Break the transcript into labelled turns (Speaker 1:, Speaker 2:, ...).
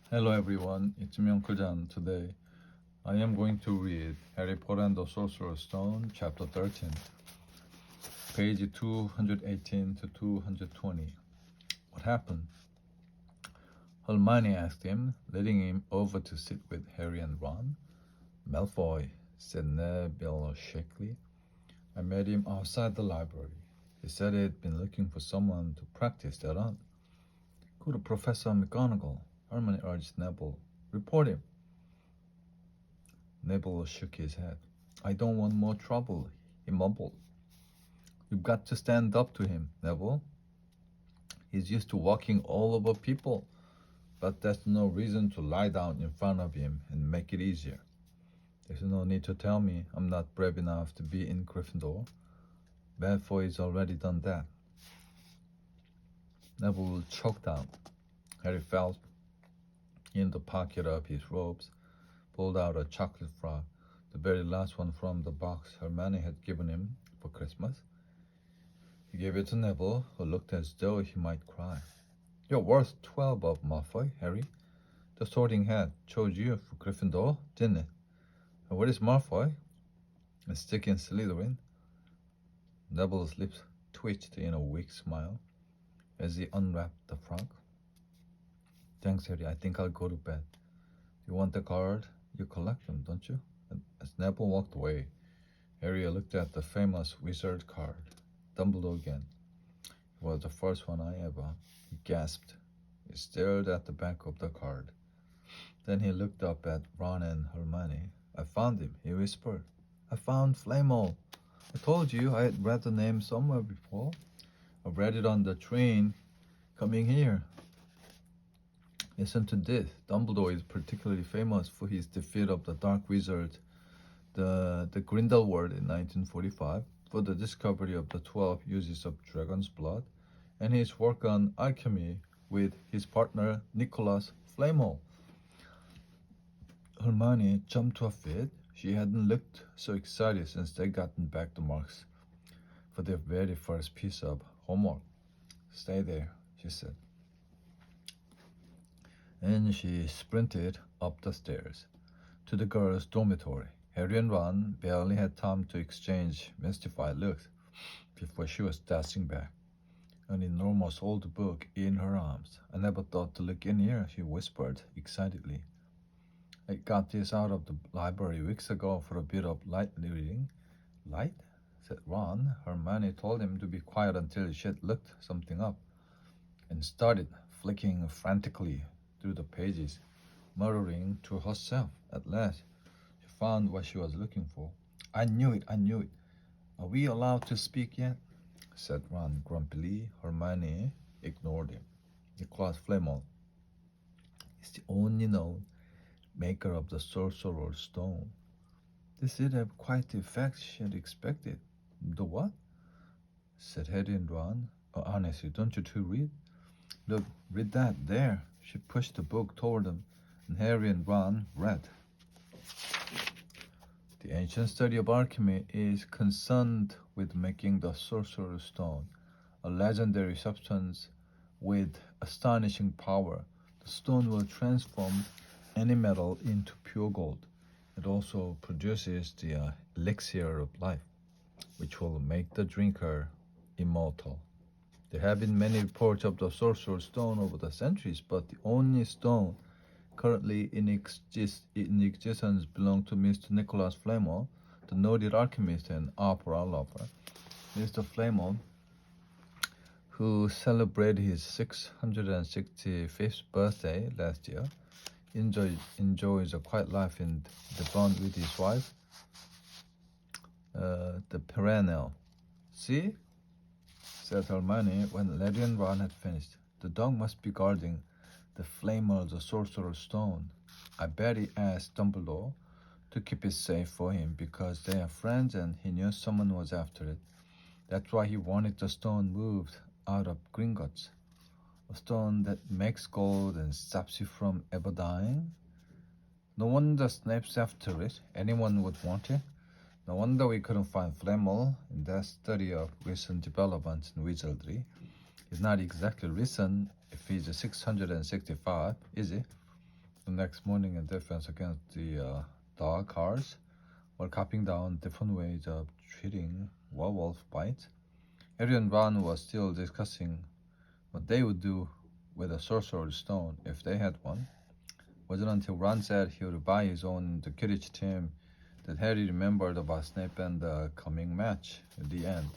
Speaker 1: Hello everyone, it's me Uncle Jan. Today I am going to read Harry Potter and the Sorcerer's Stone, chapter 13, page 218 to 220. What happened? Hermione asked him, leading him over to sit with Harry and Ron. Malfoy, said Neville shakily. I met him outside the library. He said he'd been looking for someone to practice that on. Go to Professor McGonagall, Hermione urged Neville. Report him. Neville shook his head. I don't want more trouble, he mumbled. You've got to stand up to him, Neville. He's used to walking all over people, but that's no reason to lie down in front of him and make it easier. There's no need to tell me I'm not brave enough to be in Gryffindor. Malfoy's already done that. Neville choked out. Harry felt in the pocket of his robes, pulled out a chocolate frog, the very last one from the box Hermione had given him for Christmas. He gave it to Neville, who looked as though he might cry. You're worth 12 of Malfoy, Harry. The Sorting Hat chose you for Gryffindor, didn't it? And where is Malfoy? A stick in Slytherin. Neville's lips twitched in a weak smile as he unwrapped the frog. Thanks, Harry. I think I'll go to bed. You want the card? You collect them, don't you? And as Neville walked away, Harry looked at the famous wizard card. Dumbledore again. It was the first one I ever. He gasped. He stared at the back of the card. Then he looked up at Ron and Hermione. I found him, he whispered. I found Flamo. I told you I had read the name somewhere before. I read it on the train coming here. Listen to this. Dumbledore is particularly famous for his defeat of the Dark Wizard, the Grindelwald in 1945, for the discovery of the 12 uses of dragon's blood, and his work on alchemy with his partner Nicholas Flamel. Hermione jumped to her feet. She hadn't looked so excited since they'd gotten back the marks for their very first piece of homework. Stay there, she said. And she sprinted up the stairs to the girls' dormitory. Harry and Ron barely had time to exchange mystified looks before she was dashing back, an enormous old book in her arms. I never thought to look in here, she whispered excitedly. I got this out of the library weeks ago for a bit of light reading. Light? Said Ron. Hermione told him to be quiet until she had looked something up, and started flicking frantically through the pages, muttering to herself. At last, she found what she was looking for. I knew it. Are we allowed to speak yet? Said Ron grumpily. Hermione ignored him. Nicholas Flamel is the only known maker of the Sorcerer's Stone. This did have quite the effect she had expected. The what? Said Harry and Ron. Oh, honestly, don't you two read? Look, read that there. She pushed the book toward them, and Harry and Ron read. The ancient study of alchemy is concerned with making the Sorcerer's Stone, a legendary substance with astonishing power. The stone will transform any metal into pure gold. It also produces the elixir of life, which will make the drinker immortal. There have been many reports of the Sorcerer's Stone over the centuries, but the only stone currently in existence belongs to Mr. Nicholas Flamel, the noted alchemist and opera lover. Mr. Flamel, who celebrated his 665th birthday last year, enjoys a quiet life in Devon with his wife, the perennial. See? Said Hermione when Larry and Ron had finished. The dog must be guarding the flame of the Sorcerer's Stone. I bet he asked Dumbledore to keep it safe for him because they are friends and he knew someone was after it. That's why he wanted the stone moved out of Gringotts. A stone that makes gold and stops you from ever dying. No wonder Snape's after it. Anyone would want it. No wonder we couldn't find Flamel in that study of recent developments in wizardry. He's not exactly recent if he's 665, is he? The next morning in defense against the dog cars, while copying down different ways of treating werewolf bites, Harry and Ron were still discussing what they would do with a Sorcerer stone if they had one. It wasn't until Ron said he would buy his own the Quidditch team that Harry remembered about Snape and the coming match at the end.